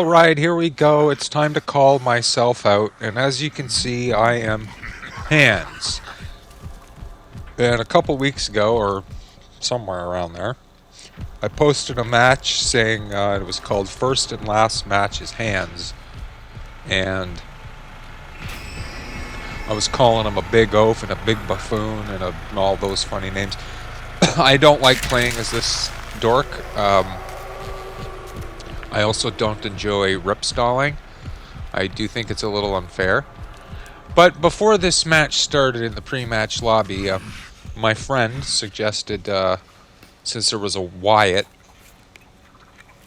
Alright, here we go. It's time to call myself out. And as you can see, I am Hands. And a couple weeks ago, or somewhere around there, I posted a match saying it was called First and Last Match is Hands. And I was calling him a big oaf and a big buffoon and all those funny names. I don't like playing as this dork. I also don't enjoy rip stalling. I do think it's a little unfair. But before this match started in the pre-match lobby, my friend suggested, since there was a Wyatt,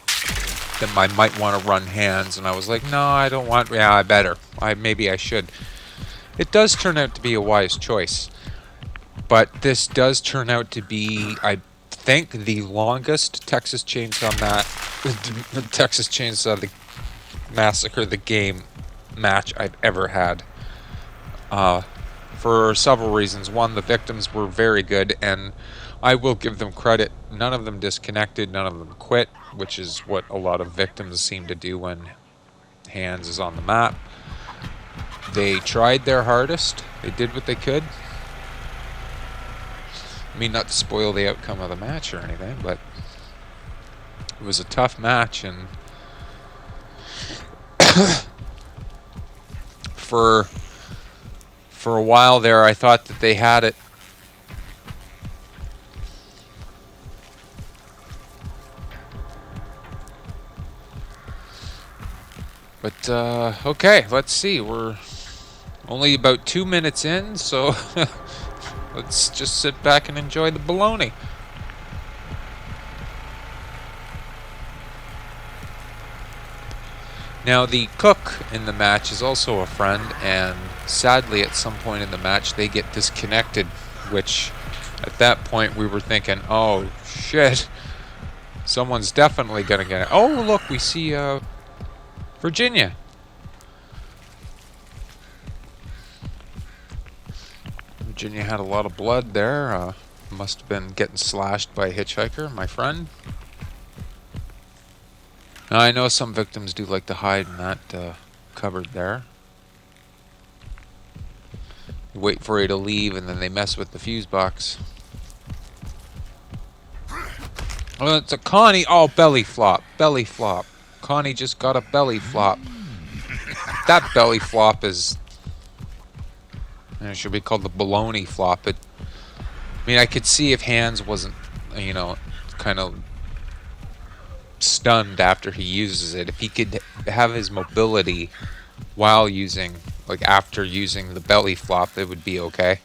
that I might want to run Hands, and I was like, no, I don't want. Yeah, I better. Maybe I should. It does turn out to be a wise choice, but this does turn out to be, I think, the longest Texas Chainsaw the Massacre the game match I've ever had. For several reasons. One, the victims were very good, and I will give them credit. None of them disconnected, none of them quit, which is what a lot of victims seem to do when Hands is on the map. They tried their hardest. They did what they could. I mean, not to spoil the outcome of the match or anything, but it was a tough match, and for a while there, I thought that they had it. But, okay, let's see. We're only about 2 minutes in, so let's just sit back and enjoy the baloney. Now, the cook in the match is also a friend, and sadly, at some point in the match, they get disconnected, which, at that point, we were thinking, oh, shit, someone's definitely gonna get it. Oh, look, we see, Virginia. Virginia had a lot of blood there. Must have been getting slashed by a hitchhiker, my friend. Now, I know some victims do like to hide in that cupboard there. You wait for you to leave, and then they mess with the fuse box. Oh, it's a Connie. Oh, belly flop. Belly flop. Connie just got a belly flop. That belly flop is... it should be called the baloney flop. I mean, I could see if Hands wasn't, you know, kind of stunned after he uses it. If he could have his mobility while using, like after using the belly flop, it would be okay.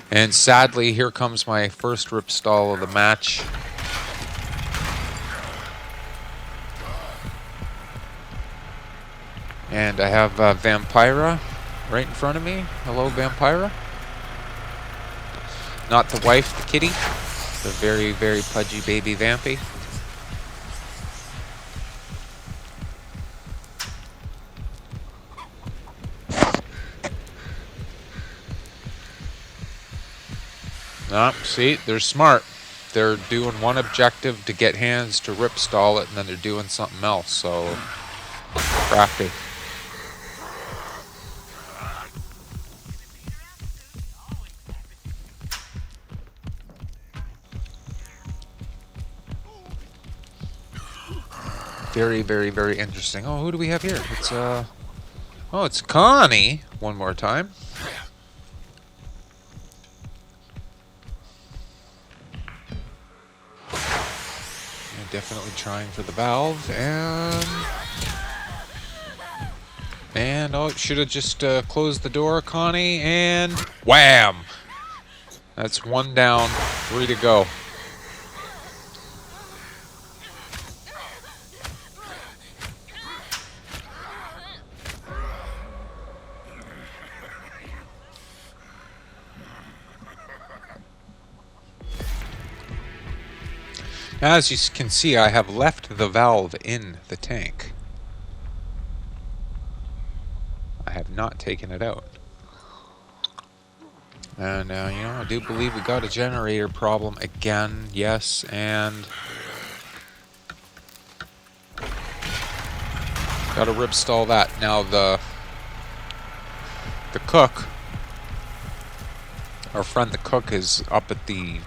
And sadly, here comes my first rip stall of the match. And I have Vampira right in front of me. Hello, Vampira. Not the wife, the kitty. The very, very pudgy baby Vampy. See, they're smart. They're doing one objective to get Hands to rip stall it, and then they're doing something else, so crafty. Very, very, very interesting. Oh, who do we have here? It's, oh, it's Connie. One more time. Definitely trying for the valve, and oh, should have just closed the door, Connie, and wham! That's one down, 3 to go. As you can see, I have left the valve in the tank. I have not taken it out. And, you know, I do believe we got a generator problem again. Yes, and Gotta rip stall that. Now the cook, our friend the cook, is up at the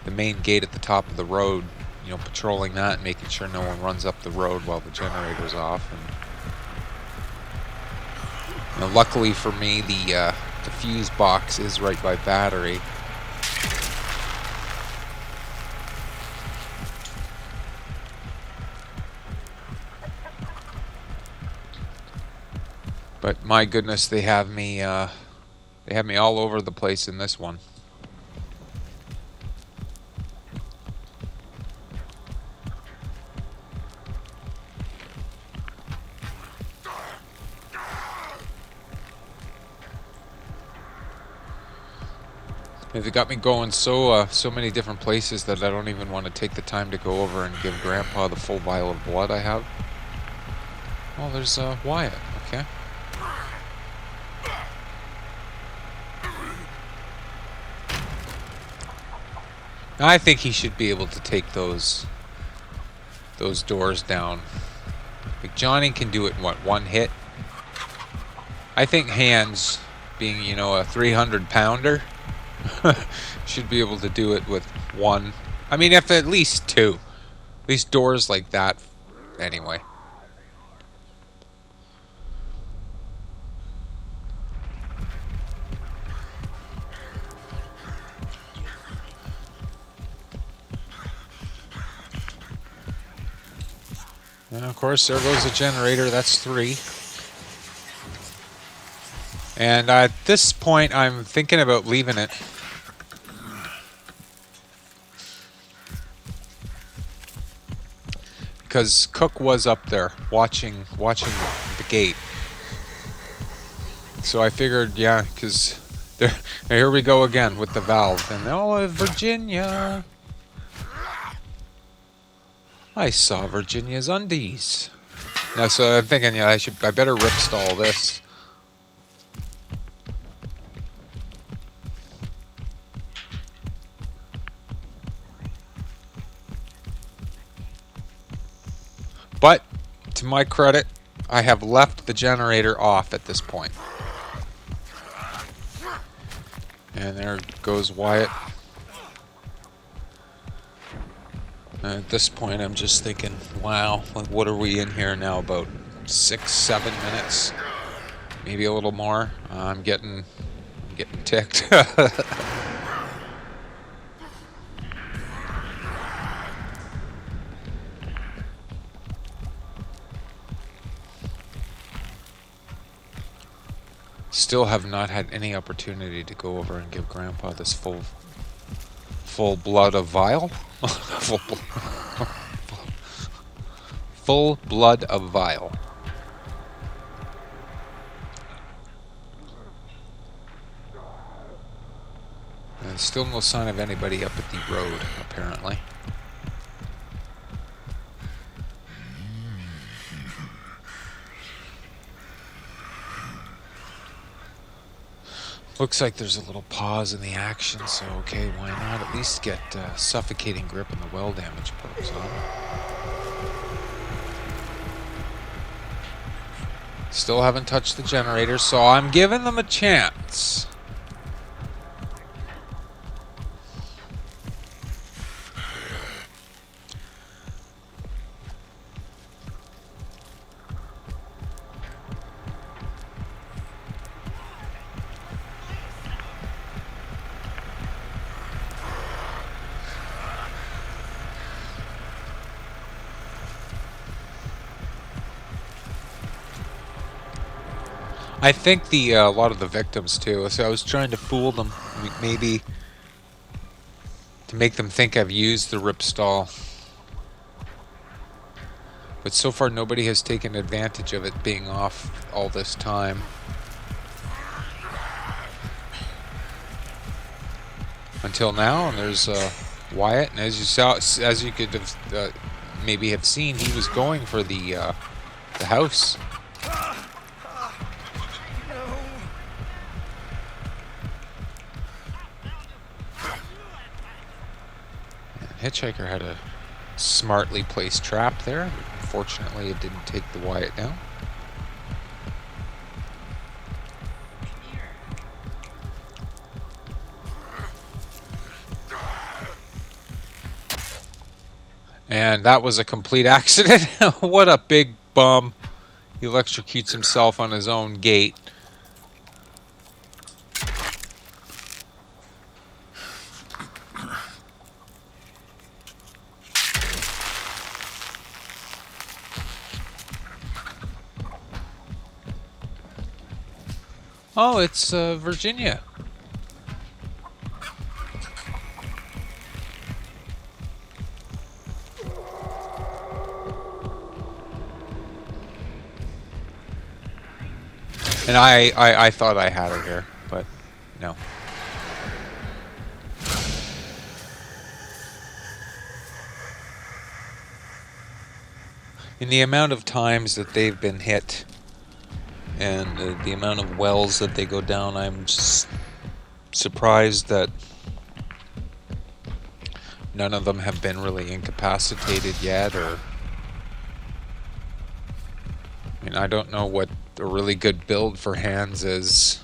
main gate at the top of the road, you know, patrolling that and making sure no one runs up the road while the generator's off. And you know, luckily for me, the fuse box is right by battery. But my goodness, they have me all over the place in this one. They've got me going so many different places that I don't even want to take the time to go over and give Grandpa the full vial of blood I have. Oh, there's Wyatt. Okay. I think he should be able to take those doors down. Like Johnny can do it in what, one hit? I think Hans, being, you know, a 300-pounder, should be able to do it with one. I mean, if at least two. At least doors like that, anyway. And of course, there goes the generator. That's 3. And at this point, I'm thinking about leaving it. Because Cook was up there watching the gate. So I figured, yeah, because here we go again with the valve. And oh, Virginia. I saw Virginia's undies. Now, so I'm thinking, yeah, I better rip stall this. But to my credit, I have left the generator off at this point. And there goes Wyatt. At this point, I'm just thinking, wow, like, what are we in here now? About 6-7 minutes, maybe a little more. I'm getting ticked. Still have not had any opportunity to go over and give Grandpa this full blood of vial. Full blood of vial. And still no sign of anybody up at the road, apparently. Looks like there's a little pause in the action, so okay, why not at least get suffocating grip and the well damage perks on. Still haven't touched the generator, so I'm giving them a chance. I think a lot of the victims too. So I was trying to fool them, maybe to make them think I've used the rip stall. But so far, nobody has taken advantage of it being off all this time. Until now, and there's Wyatt, and as you could have maybe have seen, he was going for the house. Hitchhiker had a smartly placed trap there. Unfortunately, it didn't take the Wyatt down. And that was a complete accident. What a big bum. He electrocutes himself on his own gate. Oh, it's Virginia. And I thought I had her here, but no. In the amount of times that they've been hit and the amount of wells that they go down, I'm just surprised that none of them have been really incapacitated yet, or... I mean, I don't know what a really good build for hands is.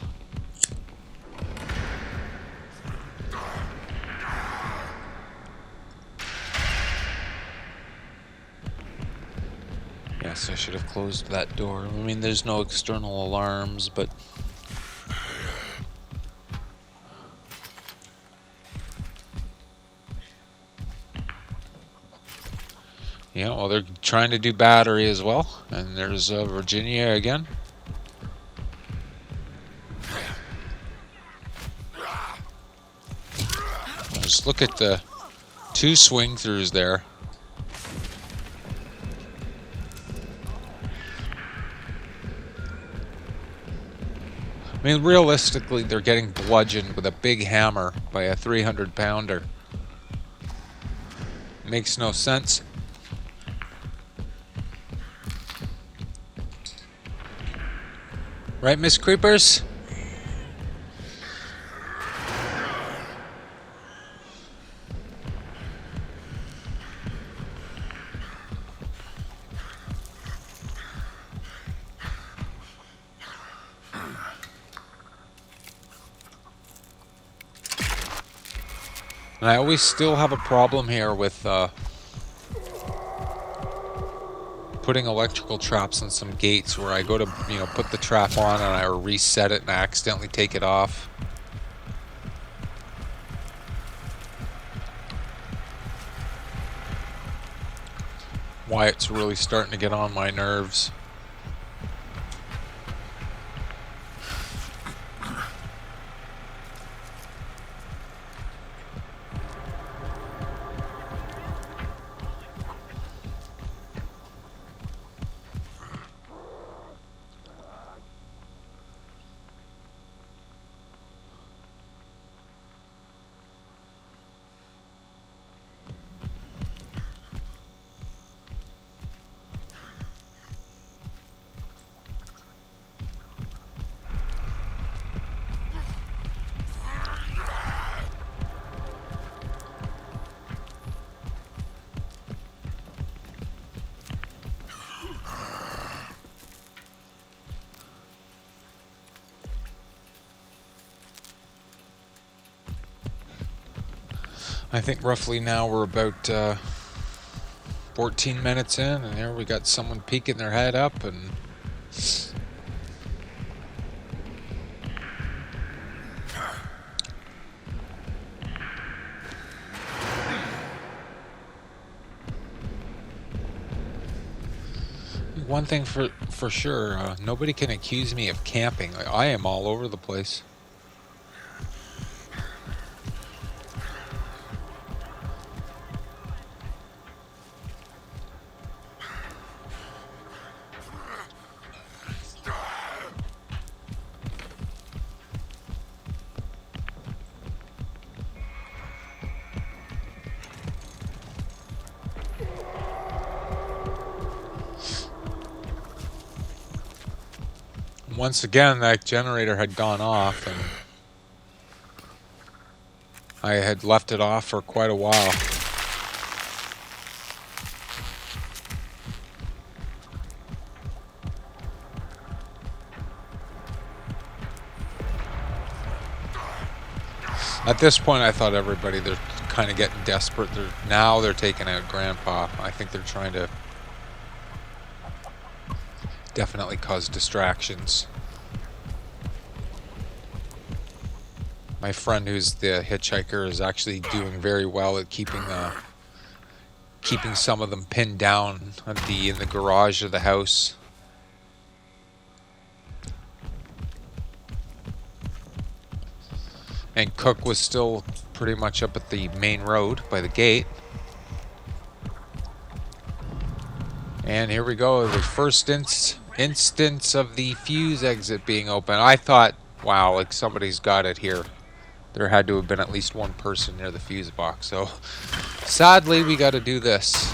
Yes, I should have closed that door. I mean, there's no external alarms, but... Yeah, well, they're trying to do battery as well. And there's Virginia again. Just look at the 2 swing-throughs there. I mean, realistically, they're getting bludgeoned with a big hammer by a 300-pounder. Makes no sense. Right, Miss Creepers? And I always still have a problem here with putting electrical traps on some gates where I go to, put the trap on and I reset it and I accidentally take it off. Wyatt's really starting to get on my nerves. I think roughly now we're about 14 minutes in, and there we got someone peeking their head up, and one thing for sure, nobody can accuse me of camping. I am all over the place. Once again, that generator had gone off, and I had left it off for quite a while. At this point, I thought everybody, they're kind of getting desperate. Now they're taking out Grandpa. I think they're trying to definitely cause distractions. My friend, who's the hitchhiker, is actually doing very well at keeping some of them pinned down in the garage of the house. And Cook was still pretty much up at the main road by the gate. And here we go, the first instance of the fuse exit being open. I thought, wow, like somebody's got it here. There had to have been at least one person near the fuse box. So sadly, we got to do this.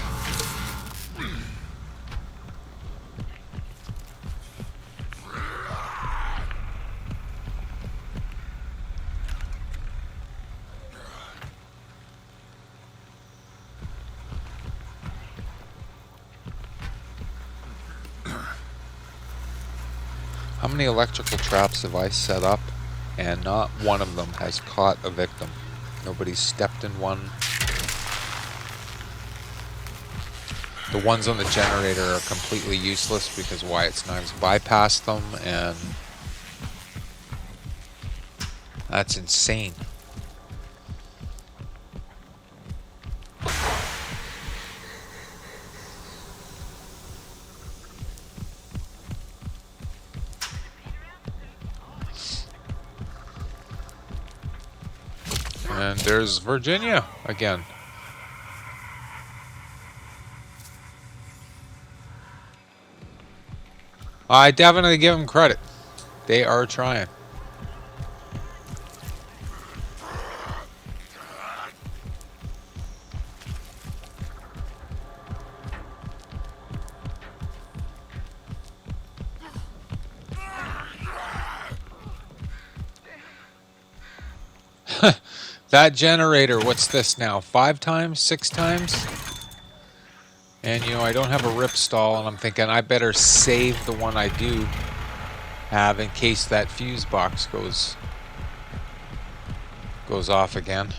How many electrical traps have I set up, and not one of them has caught a victim? Nobody's stepped in one. The ones on the generator are completely useless because Wyatt's knives bypassed them, and that's insane. And there's Virginia again. I definitely give them credit. They are trying. That generator, what's this now? 5 times? 6 times? And, you know, I don't have a rip stall, and I'm thinking I better save the one I do have in case that fuse box goes off again.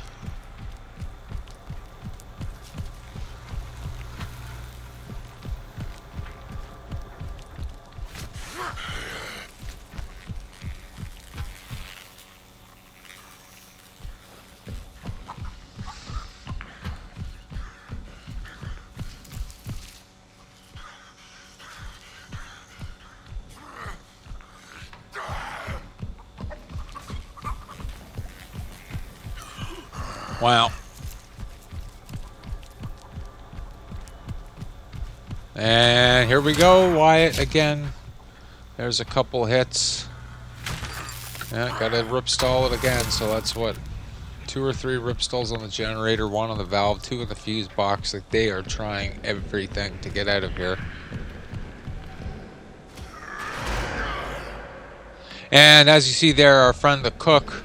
Wow. And here we go, Wyatt again. There's a couple hits. Yeah, gotta rip stall it again, so that's what, 2 or 3 rip stalls on the generator, 1 on the valve, 2 in the fuse box. Like, they are trying everything to get out of here. And as you see there, our friend the cook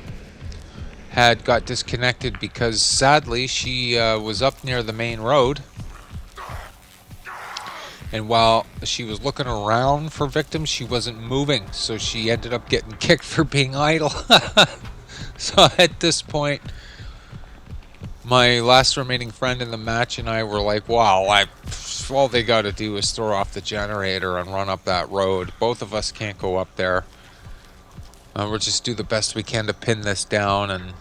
had got disconnected because sadly she was up near the main road, and while she was looking around for victims, she wasn't moving, so she ended up getting kicked for being idle. So at this point, my last remaining friend in the match and I were like, wow, all they got to do is throw off the generator and run up that road. Both of us can't go up there. We'll just do the best we can to pin this down, and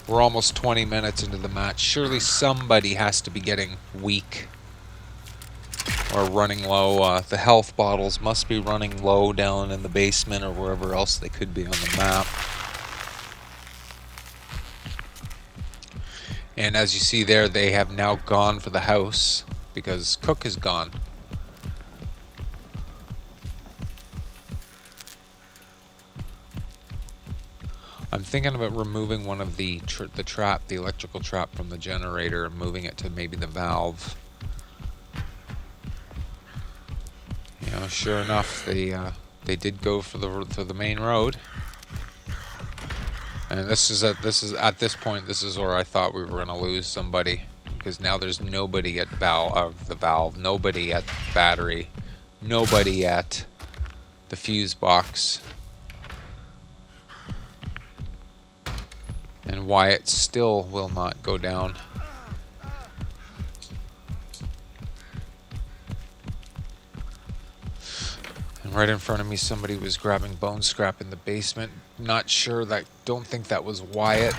we're almost 20 minutes into the match. Surely somebody has to be getting weak or running low. The health bottles must be running low down in the basement or wherever else they could be on the map. And as you see there, they have now gone for the house because Cook is gone. I'm thinking about removing one of the electrical trap from the generator, and moving it to maybe the valve. You know, sure enough, they did go for the main road. And this is at this point, this is where I thought we were going to lose somebody, because now there's nobody at the valve, nobody at battery, nobody at the fuse box. And Wyatt still will not go down. And right in front of me, somebody was grabbing bone scrap in the basement. Not sure, don't think that was Wyatt.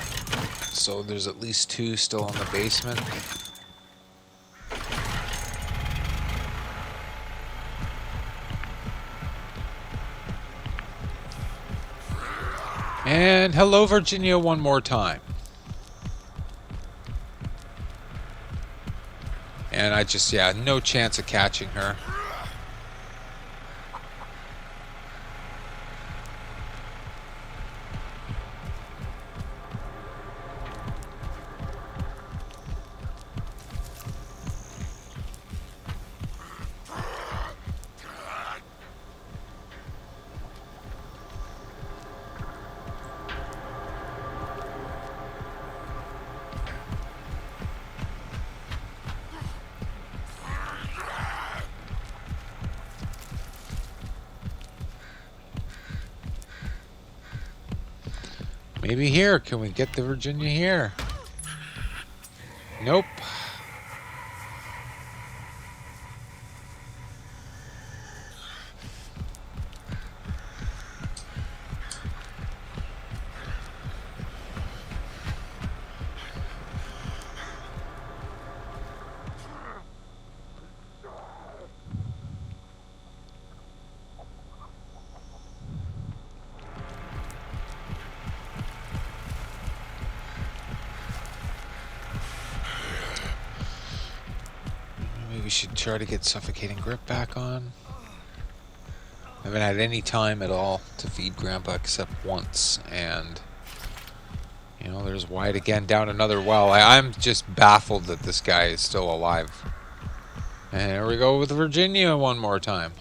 So there's at least 2 still in the basement. And hello, Virginia, one more time. And I just, yeah, no chance of catching her. Maybe here. Can we get the Virginia here? Nope. We should try to get Suffocating Grip back on. I haven't had any time at all to feed Grandpa except once, and you know, there's Wyatt again down another well. I'm just baffled that this guy is still alive. And here we go with Virginia one more time.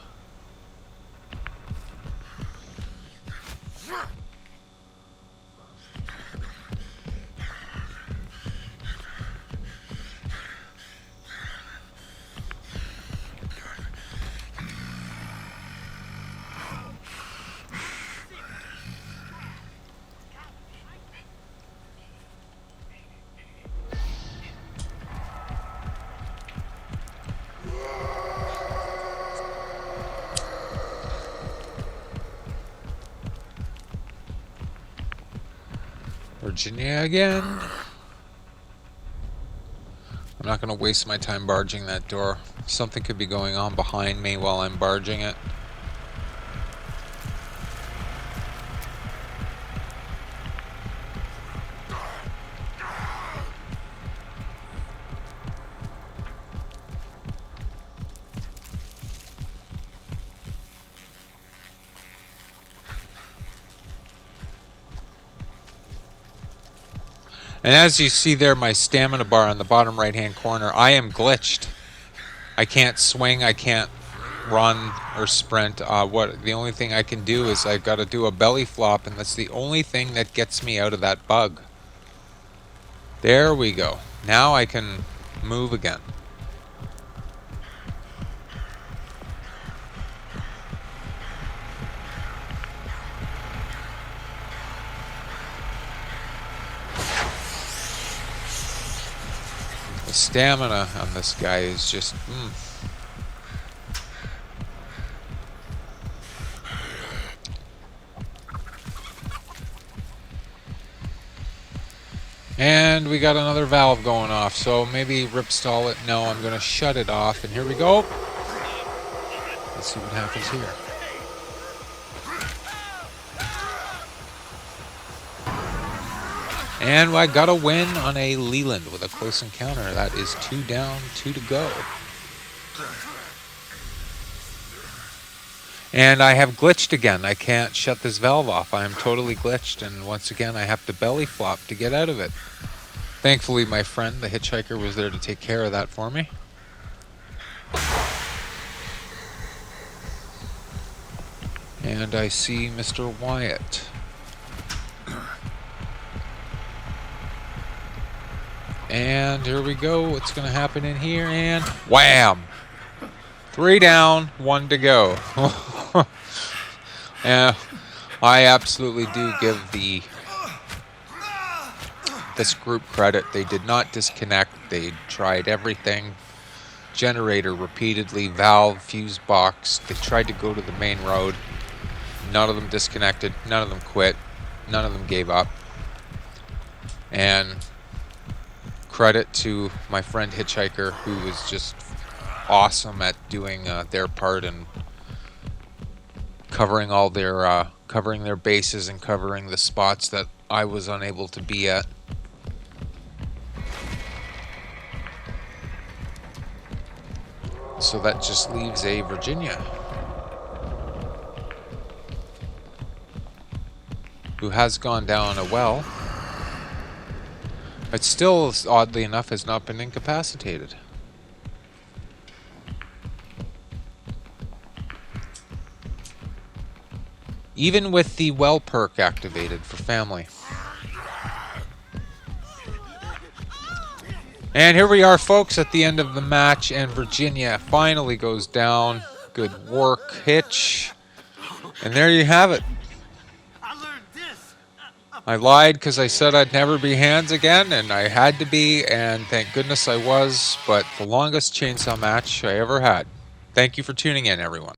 Virginia again. I'm not going to waste my time barging that door. Something could be going on behind me while I'm barging it. And as you see there, my stamina bar on the bottom right-hand corner, I am glitched. I can't swing, I can't run or sprint. The only thing I can do is I've got to do a belly flop, and that's the only thing that gets me out of that bug. There we go. Now I can move again. The stamina on this guy is just... And we got another valve going off, so maybe ripstall it. No, I'm going to shut it off, and here we go. Let's see what happens here. And I got a win on a Leland with a close encounter. That is 2 down, 2 to go. And I have glitched again. I can't shut this valve off. I am totally glitched, and once again I have to belly flop to get out of it. Thankfully, my friend, the hitchhiker, was there to take care of that for me. And I see Mr. Wyatt. And here we go. What's going to happen in here? And wham! 3 down, 1 to go. Yeah, I absolutely do give the this group credit. They did not disconnect. They tried everything. Generator repeatedly, valve, fuse box. They tried to go to the main road. None of them disconnected. None of them quit. None of them gave up. And credit to my friend Hitchhiker, who was just awesome at doing their part and covering all their covering their bases and covering the spots that I was unable to be at. So that just leaves a Virginia, who has gone down a well, but still, oddly enough, has not been incapacitated. Even with the well perk activated for family. And here we are, folks, at the end of the match, and Virginia finally goes down. Good work, Hitch. And there you have it. I lied because I said I'd never be hands again, and I had to be, and thank goodness I was, but the longest chainsaw match I ever had. Thank you for tuning in, everyone.